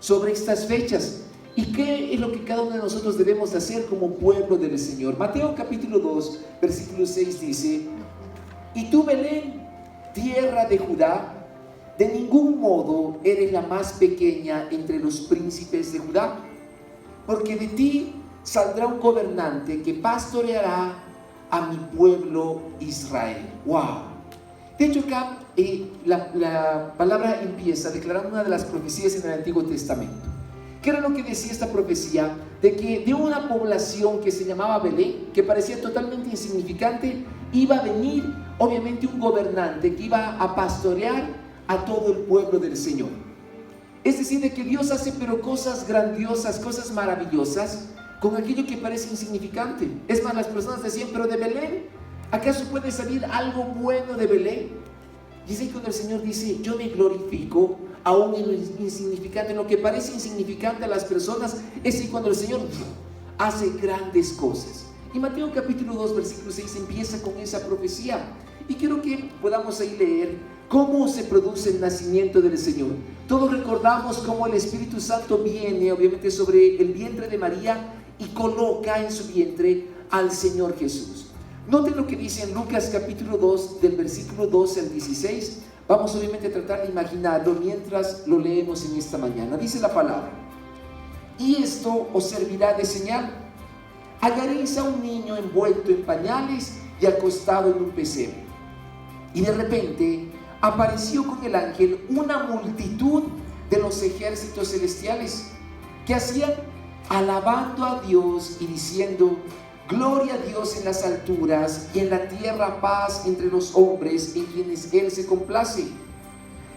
sobre estas fechas. ¿Y qué es lo que cada uno de nosotros debemos hacer como pueblo del Señor? Mateo capítulo 2, versículo 6 dice: y tú, Belén, tierra de Judá, de ningún modo eres la más pequeña entre los príncipes de Judá, porque de ti saldrá un gobernante que pastoreará a mi pueblo Israel. ¡Wow! De hecho, acá la palabra empieza declarando una de las profecías en el Antiguo Testamento. ¿Qué era lo que decía esta profecía? De que de una población que se llamaba Belén, que parecía totalmente insignificante, iba a venir obviamente un gobernante que iba a pastorear a todo el pueblo del Señor. Es decir, de que Dios hace pero cosas grandiosas, cosas maravillosas con aquello que parece insignificante. Es más, las personas decían: pero de Belén, ¿acaso puede salir algo bueno de Belén? Y es ahí cuando el Señor dice: yo me glorifico aún en lo insignificante, en lo que parece insignificante a las personas. Es ahí cuando el Señor hace grandes cosas. Y Mateo capítulo 2, versículo 6 empieza con esa profecía. Y quiero que podamos ahí leer cómo se produce el nacimiento del Señor. Todos recordamos cómo el Espíritu Santo viene obviamente sobre el vientre de María y coloca en su vientre al Señor Jesús. Noten lo que dice en Lucas capítulo 2, del versículo 12 al 16. Vamos obviamente a tratar de imaginarlo mientras lo leemos en esta mañana. Dice la palabra: y esto os servirá de señal. Hallaréis a un niño envuelto en pañales y acostado en un pesebre. Y de repente apareció con el ángel una multitud de los ejércitos celestiales que hacían alabando a Dios y diciendo: gloria a Dios en las alturas y en la tierra paz entre los hombres en quienes Él se complace.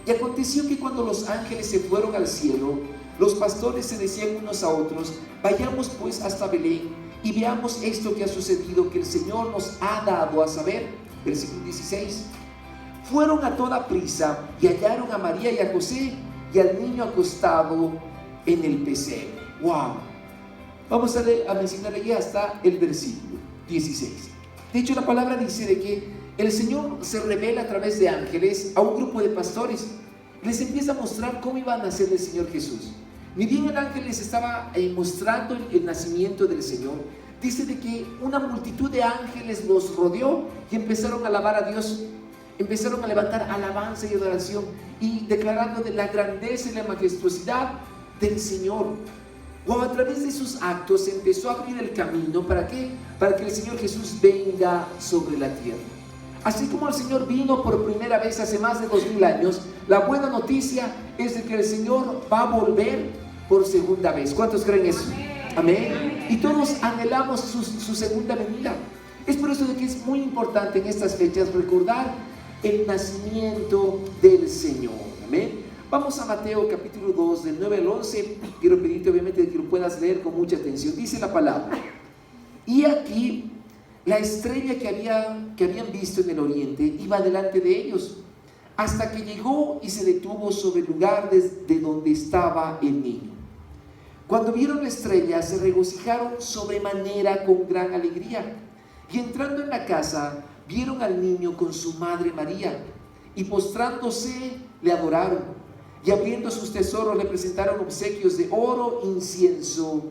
Y aconteció que cuando los ángeles se fueron al cielo, los pastores se decían unos a otros: vayamos pues hasta Belén y veamos esto que ha sucedido, que el Señor nos ha dado a saber. Versículo 16. Fueron a toda prisa y hallaron a María y a José y al niño acostado en el pesebre. ¡Wow! Vamos a mencionar allí hasta el versículo 16. De hecho, la palabra dice de que el Señor se revela a través de ángeles a un grupo de pastores. Les empieza a mostrar cómo iba a nacer el Señor Jesús. Ni bien el ángel les estaba mostrando el nacimiento del Señor, dice de que una multitud de ángeles los rodeó y empezaron a alabar a Dios. Empezaron a levantar alabanza y adoración y declarando de la grandeza y la majestuosidad del Señor. O a través de sus actos se empezó a abrir el camino. ¿Para qué? Para que el Señor Jesús venga sobre la tierra. Así como el Señor vino por primera vez hace más de 2000 años, la buena noticia es de que el Señor va a volver por segunda vez. ¿Cuántos creen eso? Amén. Y todos anhelamos su segunda venida. Es por eso de que es muy importante en estas fechas recordar el nacimiento del Señor. Amén. Vamos a Mateo capítulo 2, del 9 al 11. Quiero pedirte obviamente que lo puedas leer con mucha atención. Dice la palabra: y aquí la estrella que habían visto en el oriente iba delante de ellos, hasta que llegó y se detuvo sobre el lugar de donde estaba el niño. Cuando vieron la estrella, se regocijaron sobremanera con gran alegría. Y entrando en la casa, vieron al niño con su madre María, y postrándose le adoraron. Y abriendo sus tesoros le presentaron obsequios de oro, incienso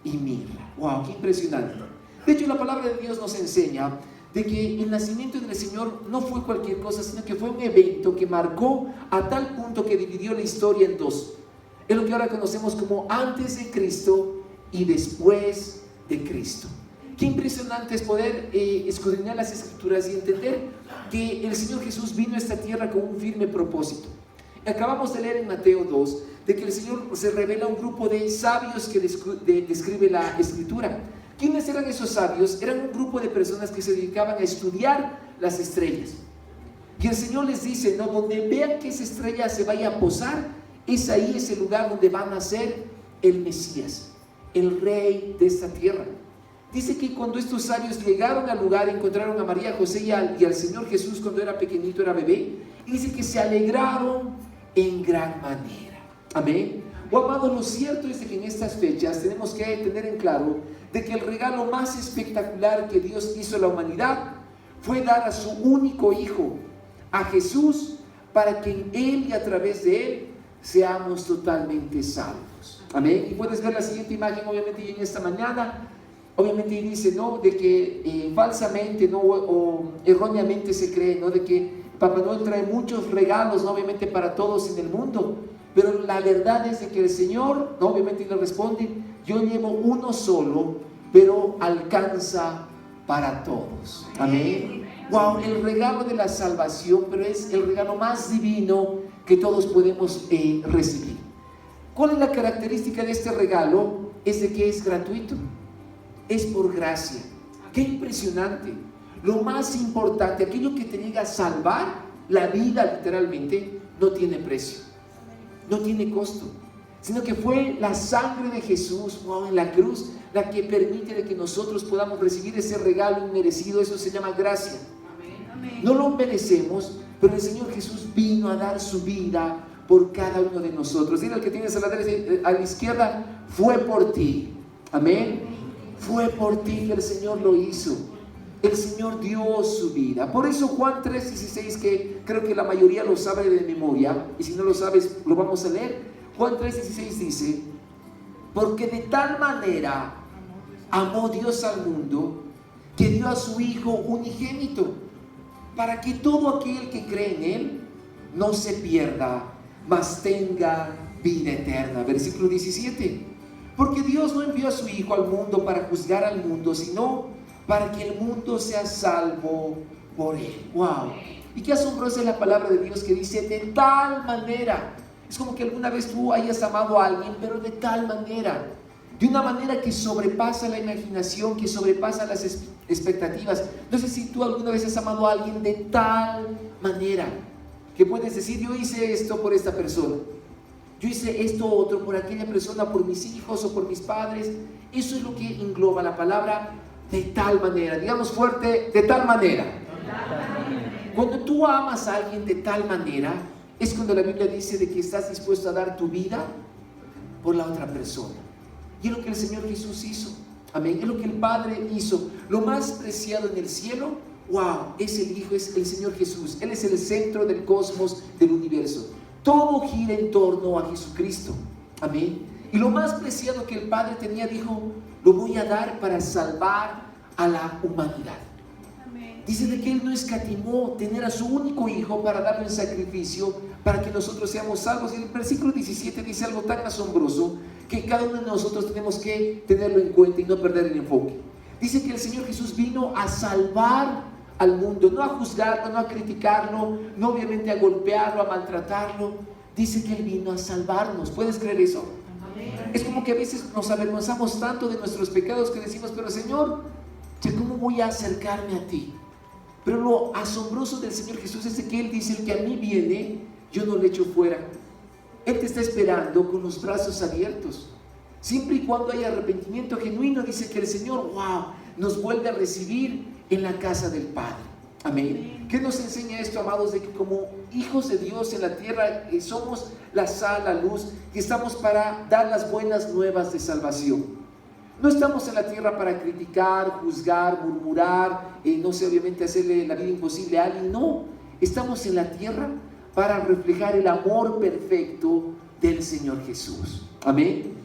y mirra. ¡Wow! ¡Qué impresionante! De hecho, la palabra de Dios nos enseña de que el nacimiento del Señor no fue cualquier cosa, sino que fue un evento que marcó a tal punto que dividió la historia en dos. Es lo que ahora conocemos como antes de Cristo y después de Cristo. Qué impresionante es poder escudriñar las Escrituras y entender que el Señor Jesús vino a esta tierra con un firme propósito. Acabamos de leer en Mateo 2 de que el Señor se revela a un grupo de sabios que describe la Escritura. ¿Quiénes eran esos sabios? Eran un grupo de personas que se dedicaban a estudiar las estrellas. Y el Señor les dice, no, donde vean que esa estrella se vaya a posar, es ahí ese lugar donde va a nacer el Mesías, el Rey de esta tierra. Dice que cuando estos sabios llegaron al lugar, encontraron a María, José y al Señor Jesús cuando era pequeñito, era bebé. Y dice que se alegraron en gran manera. Amén. Oh, amado, lo cierto es de que en estas fechas tenemos que tener en claro de que el regalo más espectacular que Dios hizo a la humanidad fue dar a su único Hijo, a Jesús, para que en Él y a través de Él seamos totalmente salvos. Amén. Y puedes ver la siguiente imagen, obviamente, y en esta mañana, obviamente dice, ¿no?, de que falsamente, ¿no?, o erróneamente se cree, ¿no?, de que Papá Noel trae muchos regalos, ¿no?, obviamente para todos en el mundo. Pero la verdad es de que el Señor, ¿no?, obviamente le responde, yo llevo uno solo, pero alcanza para todos. Amén. Wow, el regalo de la salvación, pero es el regalo más divino que todos podemos recibir. ¿Cuál es la característica de este regalo? Es de que es gratuito, es por gracia. Qué impresionante. Lo más importante, aquello que te llega a salvar la vida literalmente, no tiene precio, no tiene costo, sino que fue la sangre de Jesús, wow, en la cruz, la que permite de que nosotros podamos recibir ese regalo inmerecido. Eso se llama gracia. No lo merecemos, pero el Señor Jesús vino a dar su vida por cada uno de nosotros. Dile al que tienes a la izquierda, fue por ti. Amén. Fue por ti que el Señor lo hizo. El Señor dio su vida. Por eso Juan 3:16, que creo que la mayoría lo sabe de memoria, y si no lo sabes, lo vamos a leer. Juan 3:16 dice, porque de tal manera amó Dios al mundo, que dio a su Hijo unigénito, para que todo aquel que cree en Él no se pierda, mas tenga vida eterna. Versículo 17. Porque Dios no envió a su Hijo al mundo para juzgar al mundo, sino para que el mundo sea salvo por Él. ¡Wow! Y qué asombrosa es la palabra de Dios que dice, de tal manera. Es como que alguna vez tú hayas amado a alguien, pero de tal manera. De una manera que sobrepasa la imaginación, que sobrepasa las expectativas. No sé si tú alguna vez has amado a alguien de tal manera que puedes decir, yo hice esto por esta persona, yo hice esto otro por aquella persona, por mis hijos o por mis padres. Eso es lo que engloba la palabra de tal manera. Digamos fuerte, de tal manera. Cuando tú amas a alguien de tal manera, es cuando la Biblia dice de que estás dispuesto a dar tu vida por la otra persona. Y es lo que el Señor Jesús hizo. Amén. Es lo que el Padre hizo. Lo más preciado en el cielo, wow, es el Hijo, es el Señor Jesús. Él es el centro del cosmos, del universo. Todo gira en torno a Jesucristo. Amén. Y lo más preciado que el Padre tenía, dijo, lo voy a dar para salvar a la humanidad. Amén. Dice de que Él no escatimó tener a su único Hijo para darle en sacrificio para que nosotros seamos salvos. Y el versículo 17 dice algo tan asombroso que cada uno de nosotros tenemos que tenerlo en cuenta y no perder el enfoque. Dice que el Señor Jesús vino a salvar al mundo, no a juzgarlo, no a criticarlo, no obviamente a golpearlo, a maltratarlo. Dice que Él vino a salvarnos. ¿Puedes creer eso? Amén. Es como que a veces nos avergonzamos tanto de nuestros pecados que decimos, pero Señor, ¿cómo voy a acercarme a ti? Pero lo asombroso del Señor Jesús es de que Él dice, el que a mí viene, yo no le echo fuera. Él te está esperando con los brazos abiertos. Siempre y cuando haya arrepentimiento genuino, dice que el Señor, wow, nos vuelve a recibir en la casa del Padre. Amén. ¿Qué nos enseña esto, amados? De que como hijos de Dios en la tierra somos la sal, la luz, que estamos para dar las buenas nuevas de salvación. No estamos en la tierra para criticar, juzgar, murmurar, no sé, obviamente hacerle la vida imposible a alguien. No, estamos en la tierra para reflejar el amor perfecto del Señor Jesús. Amén.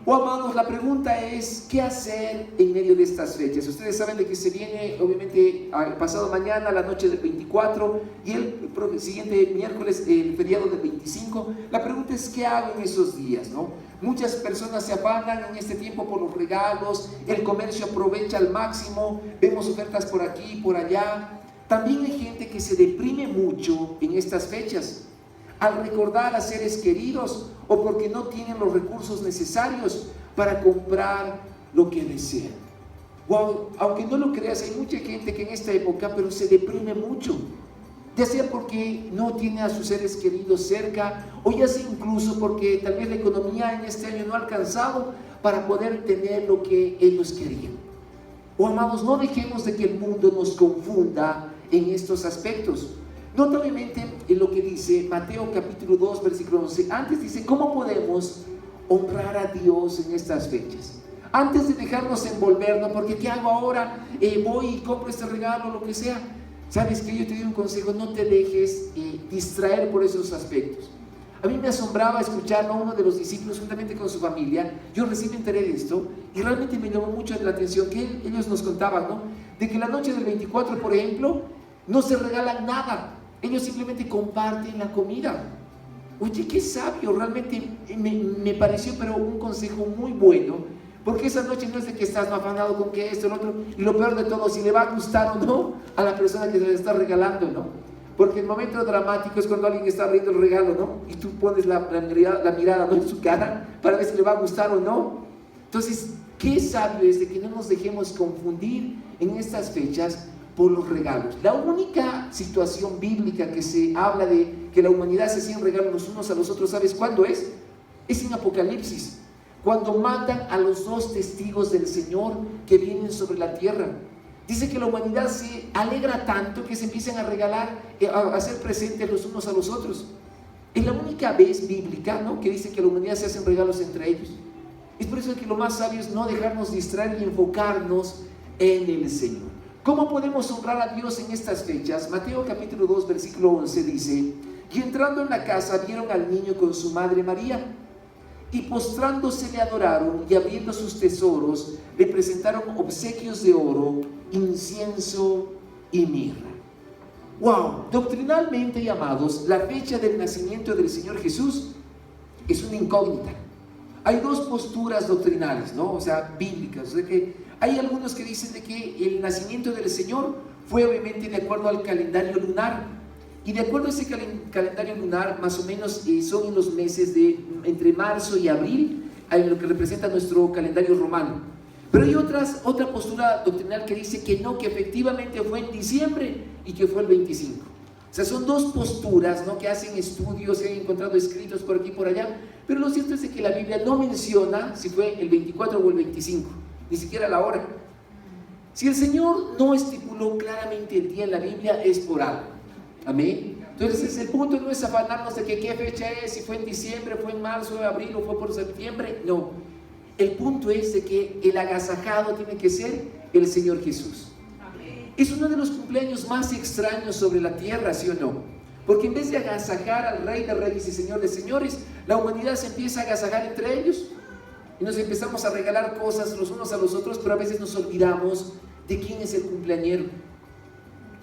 Oh, amados, la pregunta es, ¿qué hacer en medio de estas fechas? Ustedes saben de que se viene, obviamente, pasado mañana, la noche del 24, y el siguiente miércoles, el feriado del 25. La pregunta es, ¿qué hago en esos días, no? Muchas personas se afanan en este tiempo por los regalos, el comercio aprovecha al máximo, vemos ofertas por aquí y por allá. También hay gente que se deprime mucho en estas fechas al recordar a seres queridos o porque no tienen los recursos necesarios para comprar lo que desean. Wow, aunque no lo creas, hay mucha gente que en esta época pero se deprime mucho, ya sea porque no tiene a sus seres queridos cerca, o ya sea incluso porque tal vez la economía en este año no ha alcanzado para poder tener lo que ellos querían. Oh, amados, no dejemos de que el mundo nos confunda en estos aspectos. Nota obviamente en lo que dice Mateo capítulo 2 versículo 11. Antes dice, ¿cómo podemos honrar a Dios en estas fechas? Antes de dejarnos envolver, ¿no? Porque ¿qué hago ahora? Voy y compro este regalo, lo que sea. ¿Sabes qué? Yo te doy un consejo, no te dejes distraer por esos aspectos. A mí me asombraba escuchar a uno de los discípulos juntamente con su familia. Yo recién me enteré de esto y realmente me llamó mucho la atención que ellos nos contaban, ¿no? De que la noche del 24, por ejemplo, no se regalan nada. Ellos simplemente comparten la comida. Oye, qué sabio, realmente me pareció, pero un consejo muy bueno, porque esa noche no es de que estás afanado con que esto, el otro, y lo peor de todo, si le va a gustar o no a la persona que se le está regalando, ¿no? Porque el momento dramático es cuando alguien está abriendo el regalo, ¿no? Y tú pones la mirada, ¿no?, en su cara para ver si le va a gustar o no. Entonces, qué sabio es de que no nos dejemos confundir en estas fechas por los regalos. La única situación bíblica que se habla de que la humanidad se hacía regalos los unos a los otros, ¿sabes cuándo es? Es en Apocalipsis, cuando matan a los 2 testigos del Señor que vienen sobre la tierra. Dice que la humanidad se alegra tanto que se empiezan a regalar, a hacer presentes los unos a los otros. Es la única vez bíblica, ¿no?, que dice que la humanidad se hacen regalos entre ellos. Es por eso que lo más sabio es no dejarnos distraer y enfocarnos en el Señor. ¿Cómo podemos honrar a Dios en estas fechas? Mateo capítulo 2, versículo 11 dice: y entrando en la casa vieron al niño con su madre María, y postrándose le adoraron, y abriendo sus tesoros le presentaron obsequios de oro, incienso y mirra. Wow, doctrinalmente, amados, la fecha del nacimiento del Señor Jesús es una incógnita. Hay 2 posturas doctrinales, ¿no? O sea, bíblicas. O sea, que hay algunos que dicen de que el nacimiento del Señor fue obviamente de acuerdo al calendario lunar. Y de acuerdo a ese calendario lunar, más o menos son en los meses de entre marzo y abril, en lo que representa nuestro calendario romano. Pero hay otra postura doctrinal que dice que no, que efectivamente fue en diciembre y que fue el 25. O sea, son 2 posturas, ¿no?, que hacen estudios, se han encontrado escritos por aquí y por allá, pero lo cierto es de que la Biblia no menciona si fue el 24 o el 25, ni siquiera la hora. Si el Señor no estipuló claramente el día en la Biblia, es por algo. Amén. Entonces el punto no es afanarnos de que qué fecha es, si fue en diciembre, fue en marzo, abril o fue por septiembre. No, el punto es de que el agasajado tiene que ser el Señor Jesús. Amén. Es uno de los cumpleaños más extraños sobre la tierra, ¿sí o no? Porque en vez de agasajar al Rey de Reyes y Señor de Señores, la humanidad se empieza a agasajar entre ellos y nos empezamos a regalar cosas los unos a los otros, pero a veces nos olvidamos de quién es el cumpleañero.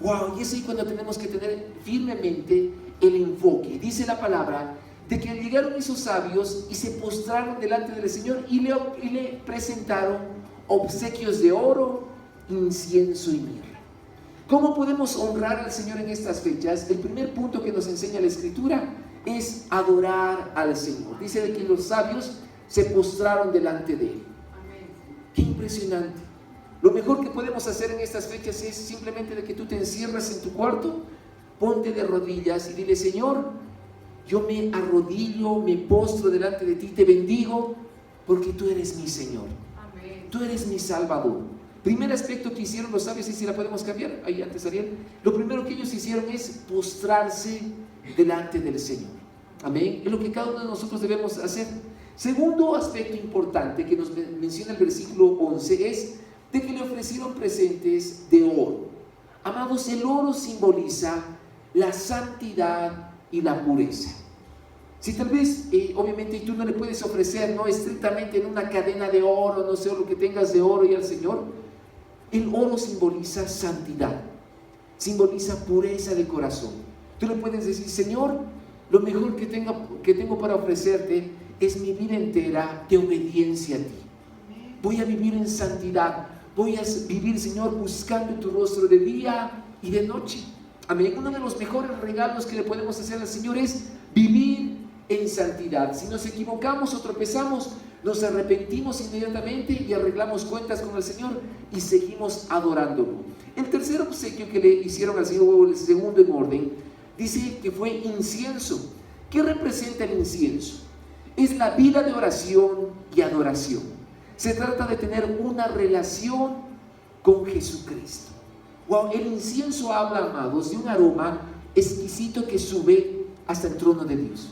Wow, y es ahí cuando tenemos que tener firmemente el enfoque. Dice la palabra de que llegaron esos sabios y se postraron delante del Señor y le presentaron obsequios de oro, incienso y mirra. ¿Cómo podemos honrar al Señor en estas fechas? El primer punto que nos enseña la Escritura es adorar al Señor. Dice de que los sabios se postraron delante de Él. Qué impresionante. Lo mejor que podemos hacer en estas fechas es simplemente de que tú te encierras en tu cuarto, ponte de rodillas y dile: Señor, yo me arrodillo, me postro delante de ti, te bendigo, porque tú eres mi Señor. Amén. Tú eres mi Salvador. Primer aspecto que hicieron los sabios, y si la podemos cambiar, ahí antes Ariel, lo primero que ellos hicieron es postrarse delante del Señor. Amén. Es lo que cada uno de nosotros debemos hacer. Segundo aspecto importante que nos menciona el versículo 11 es de que le ofrecieron presentes de oro. Amados, el oro simboliza la santidad y la pureza. Si tal vez, obviamente, tú no le puedes ofrecer, no estrictamente en una cadena de oro, no sé, lo que tengas de oro y al Señor, el oro simboliza santidad, simboliza pureza de corazón. Tú le puedes decir: Señor, lo mejor que tengo para ofrecerte es mi vida entera de obediencia a ti. Voy a vivir en santidad. Voy a vivir, Señor, buscando tu rostro de día y de noche. Amén. Uno de los mejores regalos que le podemos hacer al Señor es vivir en santidad. Si nos equivocamos o tropezamos, nos arrepentimos inmediatamente y arreglamos cuentas con el Señor y seguimos adorándolo. El tercer obsequio que le hicieron al Señor, o el segundo en orden, dice que fue incienso. ¿Qué representa el incienso? Es la vida de oración y adoración. Se trata de tener una relación con Jesucristo. Wow, el incienso habla, amados, de un aroma exquisito que sube hasta el trono de Dios.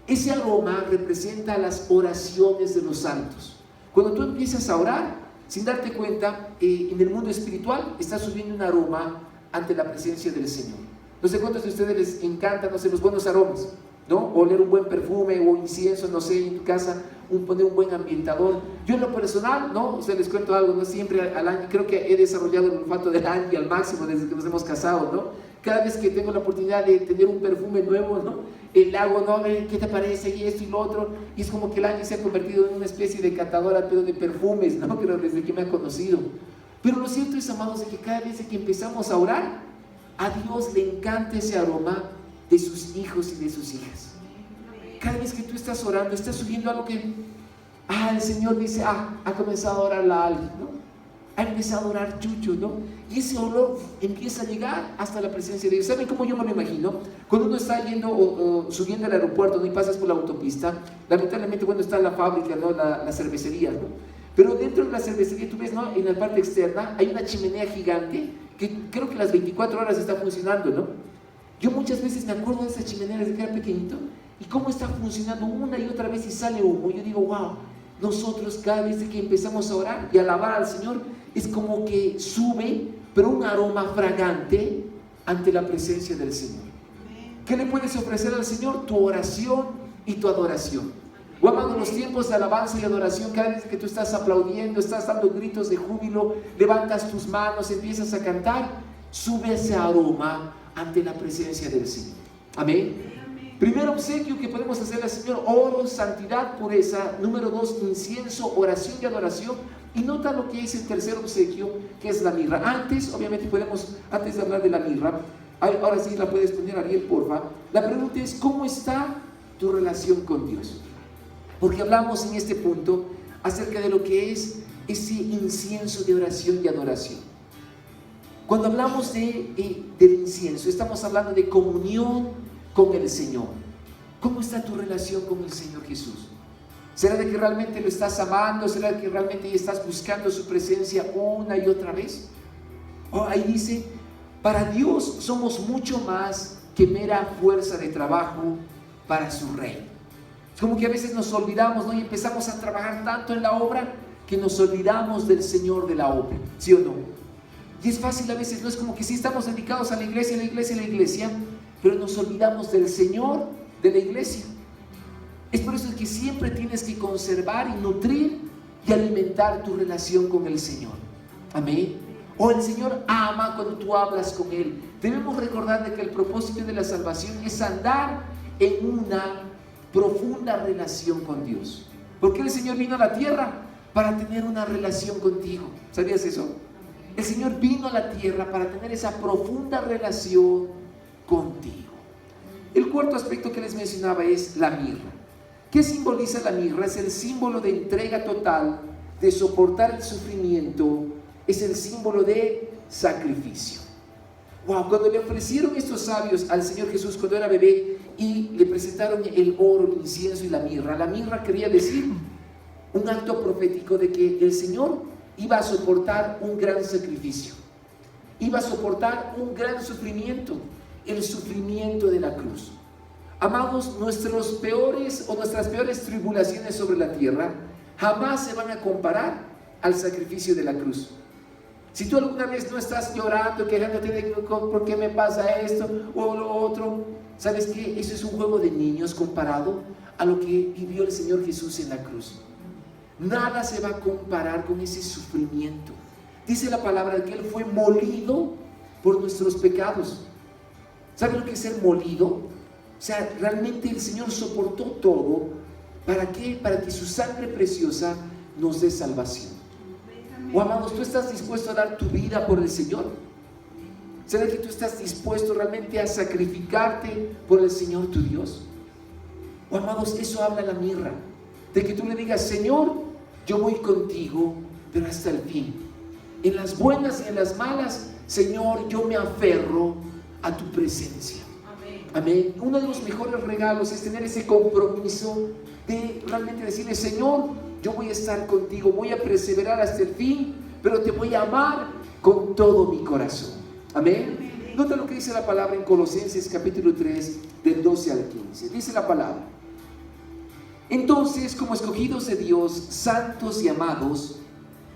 Ese aroma representa las oraciones de los santos. Cuando tú empiezas a orar, sin darte cuenta, en el mundo espiritual está subiendo un aroma ante la presencia del Señor. No sé cuántos de ustedes les encantan, no sé, los buenos aromas. ¿no? Oler un buen perfume o incienso, no sé, en tu casa, poner un buen ambientador. Yo en lo personal, ¿no? O sea, les cuento algo, ¿no? Siempre al año, creo que he desarrollado el olfato del Angie al máximo desde que nos hemos casado, ¿no? Cada vez que tengo la oportunidad de tener un perfume nuevo, ¿no? El hago, ¿no? ¿Qué te parece? Y esto y lo otro. Y es como que el Angie se ha convertido en una especie de catadora, pero de perfumes, ¿no? Pero desde que me ha conocido. Pero lo cierto es, amados, de que cada vez que empezamos a orar, a Dios le encanta ese aroma de sus hijos y de sus hijas. Cada vez que tú estás orando, estás subiendo algo que, el Señor dice, ha comenzado a orar a alguien, ¿no? Ha empezado a orar Chucho, ¿no? Y ese olor empieza a llegar hasta la presencia de Dios. ¿Saben cómo yo me lo imagino? Cuando uno está yendo o subiendo al aeropuerto, ¿no? Y pasas por la autopista, lamentablemente cuando está la fábrica, ¿no? La cervecería, ¿no? Pero dentro de la cervecería, tú ves, ¿no? En la parte externa hay una chimenea gigante que creo que las 24 horas está funcionando, ¿no? Yo muchas veces me acuerdo de esa chimenea desde que era pequeñito y cómo está funcionando una y otra vez y sale humo. Yo digo, wow, nosotros cada vez que empezamos a orar y alabar al Señor, es como que sube, pero un aroma fragante ante la presencia del Señor. ¿Qué le puedes ofrecer al Señor? Tu oración y tu adoración. O amado, los tiempos de alabanza y adoración, cada vez que tú estás aplaudiendo, estás dando gritos de júbilo, levantas tus manos, empiezas a cantar, sube ese aroma ante la presencia del Señor. Amén. Primer obsequio que podemos hacer al Señor: oro, santidad, pureza. Número 2, incienso, oración y adoración. Y nota lo que es el tercer obsequio, que es la mirra. Antes de hablar de la mirra, ahora sí la puedes poner, Ariel, porfa. La pregunta es, ¿cómo está tu relación con Dios? Porque hablamos en este punto acerca de lo que es ese incienso de oración y adoración. Cuando hablamos del incienso, estamos hablando de comunión con el Señor. ¿Cómo está tu relación con el Señor Jesús? ¿Será de que realmente lo estás amando? ¿Será de que realmente estás buscando su presencia una y otra vez? Ahí dice, para Dios somos mucho más que mera fuerza de trabajo para su reino. Es como que a veces nos olvidamos, ¿no? Y empezamos a trabajar tanto en la obra que nos olvidamos del Señor de la obra, ¿sí o no? Y es fácil a veces, ¿no? Es como que sí estamos dedicados a la iglesia, pero nos olvidamos del Señor de la iglesia. Es por eso que siempre tienes que conservar y nutrir y alimentar tu relación con el Señor. Amén. O el Señor ama cuando tú hablas con Él. Debemos recordar de que el propósito de la salvación es andar en una profunda relación con Dios. ¿Por qué el Señor vino a la tierra? Para tener una relación contigo. ¿Sabías eso? El Señor vino a la tierra para tener esa profunda relación contigo. El cuarto aspecto que les mencionaba es la mirra. ¿Qué simboliza la mirra? Es el símbolo de entrega total, de soportar el sufrimiento, es el símbolo de sacrificio. Wow, cuando le ofrecieron estos sabios al Señor Jesús cuando era bebé y le presentaron el oro, el incienso y la mirra quería decir un acto profético de que el Señor iba a soportar un gran sacrificio, iba a soportar un gran sufrimiento, el sufrimiento de la cruz. Amados, nuestras peores tribulaciones sobre la tierra jamás se van a comparar al sacrificio de la cruz. Si tú alguna vez no estás llorando, quejándote de por qué me pasa esto o lo otro, ¿sabes qué? Eso es un juego de niños comparado a lo que vivió el Señor Jesús en la cruz. Nada se va a comparar con ese sufrimiento. Dice la palabra que Él fue molido por nuestros pecados. ¿Sabe lo que es ser molido? O sea, realmente el Señor soportó todo. ¿Para qué? Para que su sangre preciosa nos dé salvación. O amados, ¿tú estás dispuesto a dar tu vida por el Señor? ¿Será que tú estás dispuesto realmente a sacrificarte por el Señor tu Dios? O amados, eso habla la mirra, de que tú le digas, Señor, yo voy contigo, pero hasta el fin. En las buenas y en las malas, Señor, yo me aferro a tu presencia. Amén. Uno de los mejores regalos es tener ese compromiso de realmente decirle, Señor, yo voy a estar contigo, voy a perseverar hasta el fin, pero te voy a amar con todo mi corazón. Amén. Nota lo que dice la palabra en Colosenses capítulo 3, del 12 al 15. Dice la palabra: entonces, como escogidos de Dios, santos y amados,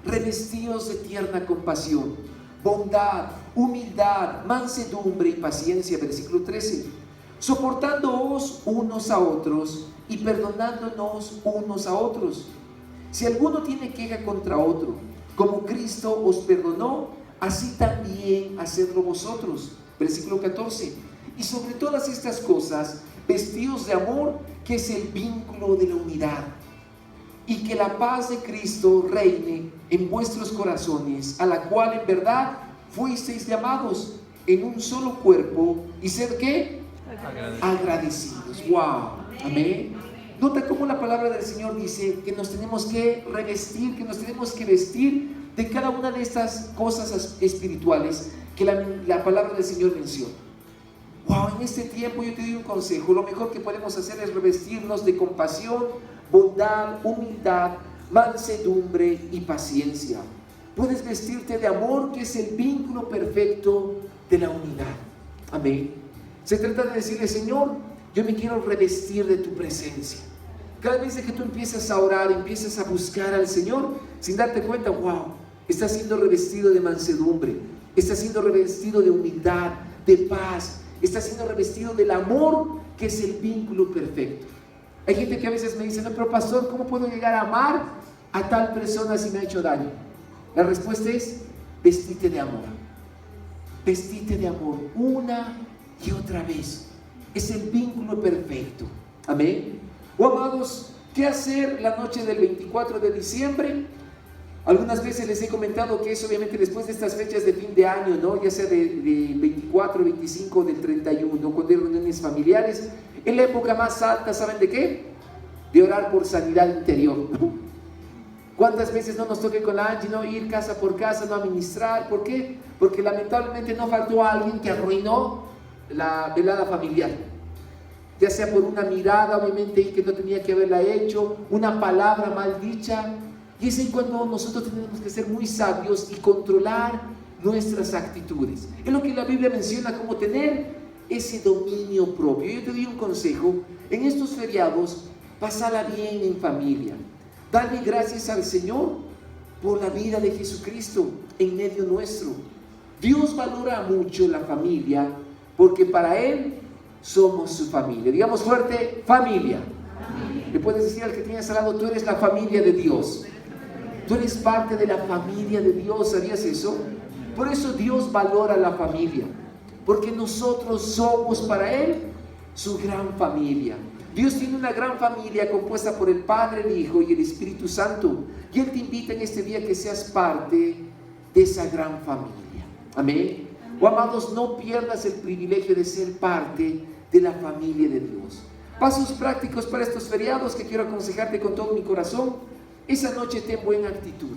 revestidos de tierna compasión, bondad, humildad, mansedumbre y paciencia. Versículo 13. soportándoos unos a otros y perdonándonos unos a otros. Si alguno tiene queja contra otro, como Cristo os perdonó, así también hacedlo vosotros. Versículo 14. Y sobre todas estas cosas, vestidos de amor, que es el vínculo de la unidad. Y que la paz de Cristo reine en vuestros corazones, a la cual en verdad fuisteis llamados en un solo cuerpo, y ser ¿qué? Agradecidos. Wow, amén. Nota cómo la palabra del Señor dice que nos tenemos que revestir, que nos tenemos que vestir de cada una de estas cosas espirituales que la palabra del Señor menciona. Wow, en este tiempo yo te doy un consejo. Lo mejor que podemos hacer es revestirnos de compasión, bondad, humildad, mansedumbre y paciencia. Puedes vestirte de amor, que es el vínculo perfecto de la unidad. Amén. Se trata de decirle: Señor, yo me quiero revestir de tu presencia. Cada vez que tú empiezas a orar, empiezas a buscar al Señor, sin darte cuenta, wow, estás siendo revestido de mansedumbre, estás siendo revestido de humildad, de paz, estás siendo revestido del amor, que es el vínculo perfecto. Hay gente que a veces me dice: no, pero pastor, ¿cómo puedo llegar a amar a tal persona si me ha hecho daño? La respuesta es: vestite de amor. Vestite de amor una y otra vez. Es el vínculo perfecto. Amén. Oh, amados, ¿qué hacer la noche del 24 de diciembre? Algunas veces les he comentado que es obviamente después de estas fechas de fin de año, ¿no? Ya sea de 24, 25, del 31, cuando hay reuniones familiares, en la época más alta, ¿saben de qué? De orar por sanidad interior, ¿no? ¿Cuántas veces no nos toca con la Angie, no ir casa por casa, no administrar? ¿Por qué? Porque lamentablemente no faltó alguien que arruinó la velada familiar, ya sea por una mirada obviamente y que no tenía que haberla hecho, una palabra mal dicha. Y es ahí cuando nosotros tenemos que ser muy sabios y controlar nuestras actitudes. Es lo que la Biblia menciona como tener ese dominio propio. Yo te doy un consejo: en estos feriados, pasala bien en familia. Dale gracias al Señor por la vida de Jesucristo en medio nuestro. Dios valora mucho la familia, porque para Él somos su familia. Digamos fuerte: familia. Amén. Le puedes decir al que tienes al lado: tú eres la familia de Dios. Tú eres parte de la familia de Dios. ¿Sabías eso? Por eso Dios valora la familia, porque nosotros somos para Él su gran familia. Dios tiene una gran familia compuesta por el Padre, el Hijo y el Espíritu Santo, y Él te invita en este día que seas parte de esa gran familia. Amén. Oh, amados, no pierdas el privilegio de ser parte de la familia de Dios. Pasos prácticos para estos feriados que quiero aconsejarte con todo mi corazón. Esa noche ten buena actitud,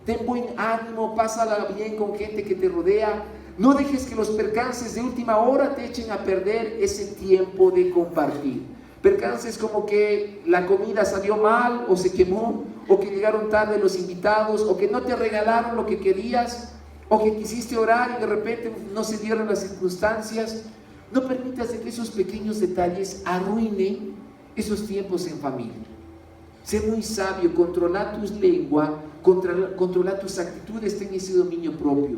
ten buen ánimo, pásala bien con gente que te rodea. No dejes que los percances de última hora te echen a perder ese tiempo de compartir. Percances como que la comida salió mal o se quemó, o que llegaron tarde los invitados, o que no te regalaron lo que querías, o que quisiste orar y de repente no se dieron las circunstancias. No permitas que esos pequeños detalles arruinen esos tiempos en familia. Sé muy sabio, controla tu lengua, controla tus actitudes, ten ese dominio propio.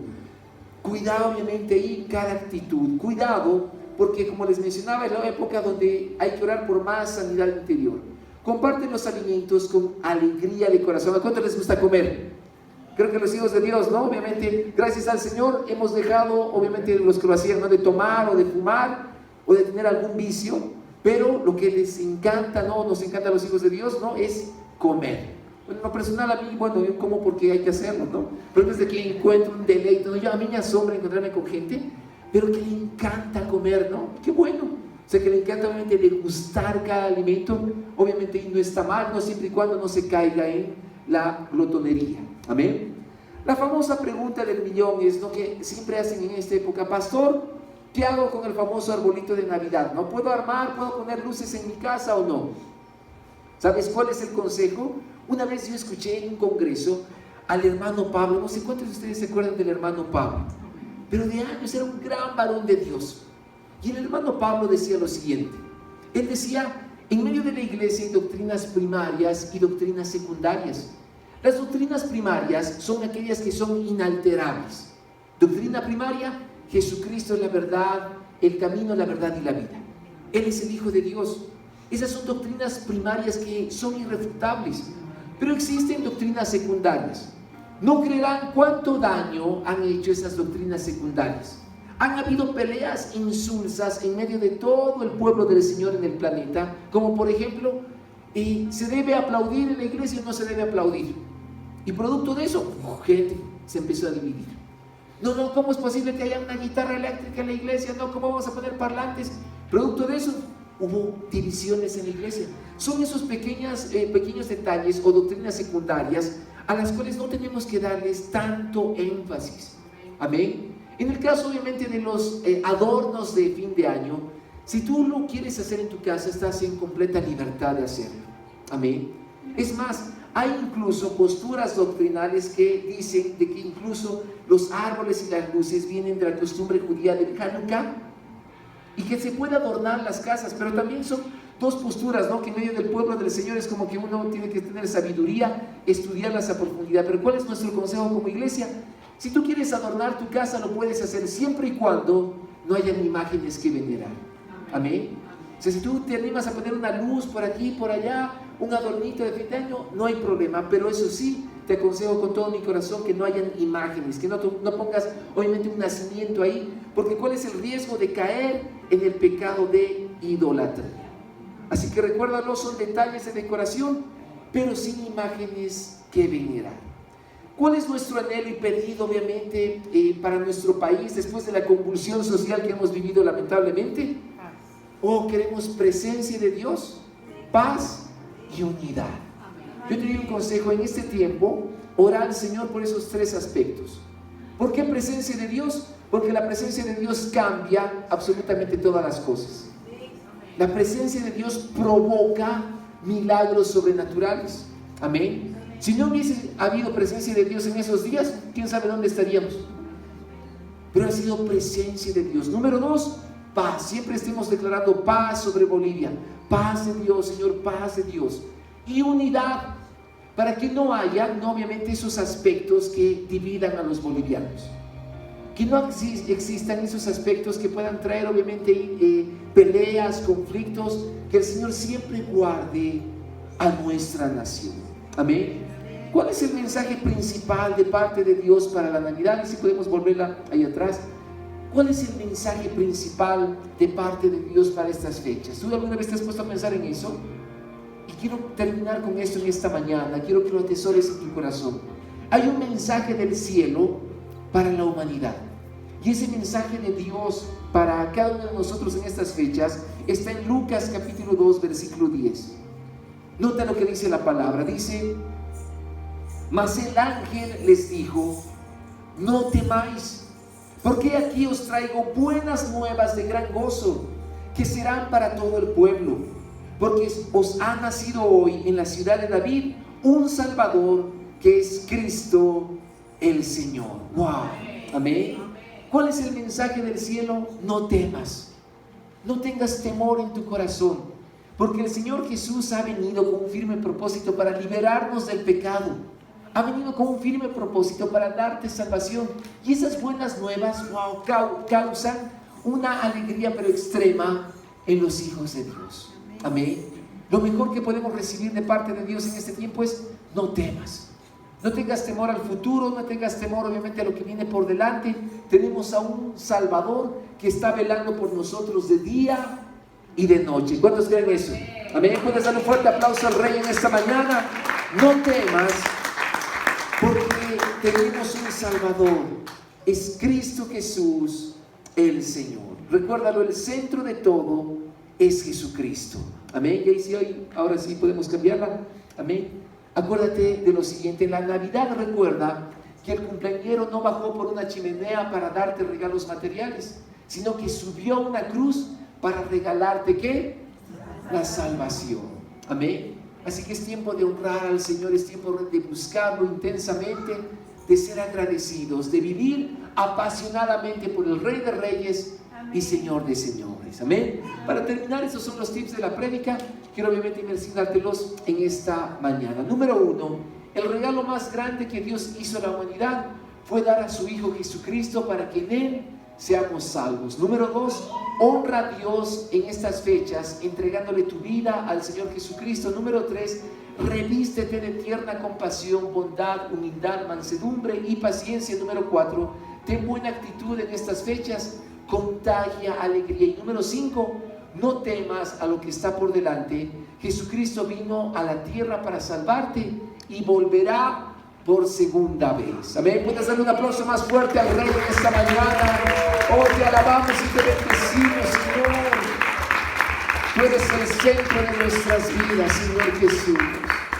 Cuidado obviamente ahí cada actitud, cuidado, porque como les mencionaba, es la época donde hay que orar por más sanidad interior. Comparte los alimentos con alegría de corazón. ¿A cuánto les gusta comer? Creo que los hijos de Dios, ¿no? Obviamente, gracias al Señor, hemos dejado, obviamente, los que lo hacían, ¿no? De tomar o de fumar o de tener algún vicio, pero lo que les encanta, ¿no? Nos encanta a los hijos de Dios, ¿no? Es comer. Bueno, en lo personal a mí, bueno, yo como porque hay que hacerlo, ¿no? Pero no es de que encuentro un deleite, ¿no? A mí me asombra encontrarme con gente, pero que le encanta comer, ¿no? ¡Qué bueno! O sea, que le encanta obviamente degustar cada alimento. Obviamente y no está mal, ¿no? Siempre y cuando no se caiga en la glotonería. Amén. La famosa pregunta del millón es lo que siempre hacen en esta época: pastor, ¿qué hago con el famoso arbolito de Navidad? ¿No puedo armar, puedo poner luces en mi casa o no? ¿Sabes cuál es el consejo? Una vez yo escuché en un congreso al hermano Pablo, no sé cuántos de ustedes se acuerdan del hermano Pablo, pero de años era un gran varón de Dios. Y el hermano Pablo decía lo siguiente: él decía, en medio de la iglesia hay doctrinas primarias y doctrinas secundarias. Las doctrinas primarias son aquellas que son inalterables. Doctrina primaria: Jesucristo es la verdad, el camino, la verdad y la vida. Él es el Hijo de Dios. Esas son doctrinas primarias que son irrefutables. Pero existen doctrinas secundarias. No creerán cuánto daño han hecho esas doctrinas secundarias. Han habido peleas insulsas en medio de todo el pueblo del Señor en el planeta, como por ejemplo, ¿se debe aplaudir en la iglesia o no se debe aplaudir? Y producto de eso, gente se empezó a dividir. No, ¿cómo es posible que haya una guitarra eléctrica en la iglesia? No, ¿cómo vamos a poner parlantes? Producto de eso, hubo divisiones en la iglesia. Son esos pequeños detalles o doctrinas secundarias a las cuales no tenemos que darles tanto énfasis. Amén. En el caso obviamente de los adornos de fin de año, si tú lo quieres hacer en tu casa, estás en completa libertad de hacerlo. Amén. Es más, hay incluso posturas doctrinales que dicen de que incluso los árboles y las luces vienen de la costumbre judía del Hanukkah y que se puede adornar las casas, pero también son dos posturas, ¿no? Que en medio del pueblo del Señor es como que uno tiene que tener sabiduría, estudiarlas a profundidad. Pero ¿cuál es nuestro consejo como iglesia? Si tú quieres adornar tu casa, lo puedes hacer siempre y cuando no hayan imágenes que venerar. Amén. O sea, si tú te animas a poner una luz por aquí, por allá, un adornito de fin de año, no hay problema. Pero eso sí, te aconsejo con todo mi corazón que no hayan imágenes, que no pongas obviamente un nacimiento ahí, porque ¿cuál es el riesgo de caer en el pecado de idolatría? Así que recuérdalo, son detalles de decoración, pero sin imágenes que venerar. ¿Cuál es nuestro anhelo y pedido, obviamente, para nuestro país después de la convulsión social que hemos vivido lamentablemente? Queremos presencia de Dios, paz y unidad. Yo te doy un consejo en este tiempo: orar al Señor por esos tres aspectos. ¿Por qué presencia de Dios? Porque la presencia de Dios cambia absolutamente todas las cosas. La presencia de Dios provoca milagros sobrenaturales. Amén. Si no hubiese habido presencia de Dios en esos días, quién sabe dónde estaríamos. Pero ha sido presencia de Dios. Número 2, paz. Siempre estemos declarando paz sobre Bolivia. Paz de Dios, Señor, paz de Dios. Y unidad, para que no haya, obviamente, esos aspectos que dividan a los bolivianos. Que no existan esos aspectos que puedan traer, obviamente, peleas, conflictos. Que el Señor siempre guarde a nuestra nación. Amén. ¿Cuál es el mensaje principal de parte de Dios para la Navidad? Y si podemos volverla ahí atrás. ¿Cuál es el mensaje principal de parte de Dios para estas fechas? ¿Tú alguna vez te has puesto a pensar en eso? Y quiero terminar con esto en esta mañana. Quiero que lo atesores en tu corazón. Hay un mensaje del cielo para la humanidad. Y ese mensaje de Dios para cada uno de nosotros en estas fechas está en Lucas capítulo 2, versículo 10. Nota lo que dice la palabra. Dice: mas el ángel les dijo: no temáis, porque aquí os traigo buenas nuevas de gran gozo, que serán para todo el pueblo, porque os ha nacido hoy en la ciudad de David un Salvador, que es Cristo el Señor. ¡Wow! Amén. ¿Cuál es el mensaje del cielo? No temas, no tengas temor en tu corazón, porque el Señor Jesús ha venido con un firme propósito para liberarnos del pecado. Ha venido con un firme propósito para darte salvación. Y esas buenas nuevas, wow, causan una alegría pero extrema en los hijos de Dios. Amén. Lo mejor que podemos recibir de parte de Dios en este tiempo es: no temas. No tengas temor al futuro, no tengas temor obviamente a lo que viene por delante. Tenemos a un Salvador que está velando por nosotros de día y de noche. ¿Cuántos creen eso? Amén. Puedes dar un fuerte aplauso al Rey en esta mañana. No temas, porque tenemos un Salvador. Es Cristo Jesús el Señor. Recuérdalo, el centro de todo es Jesucristo. Amén. Y ahora sí podemos cambiarla. Amén. Acuérdate de lo siguiente: en la Navidad recuerda que el cumpleañero no bajó por una chimenea para darte regalos materiales, sino que subió a una cruz para regalarte ¿qué? La salvación. Amén. Así que es tiempo de honrar al Señor, es tiempo de buscarlo intensamente, de ser agradecidos, de vivir apasionadamente por el Rey de Reyes y Señor de Señores. Amén. Para terminar, esos son los tips de la prédica. Quiero obviamente mencionártelos en esta mañana. Número 1, el regalo más grande que Dios hizo a la humanidad fue dar a su Hijo Jesucristo para que en Él seamos salvos. Número 2, honra a Dios en estas fechas, entregándole tu vida al Señor Jesucristo. Número 3, revístete de tierna compasión, bondad, humildad, mansedumbre y paciencia. Número 4, ten buena actitud en estas fechas, contagia alegría. Y número 5, no temas a lo que está por delante. Jesucristo vino a la tierra para salvarte y volverá por segunda vez. Amén. Puedes darle un aplauso más fuerte al Rey en esta mañana. Oh, te alabamos y te bendecimos, Señor. Tú eres el centro de nuestras vidas, Señor Jesús.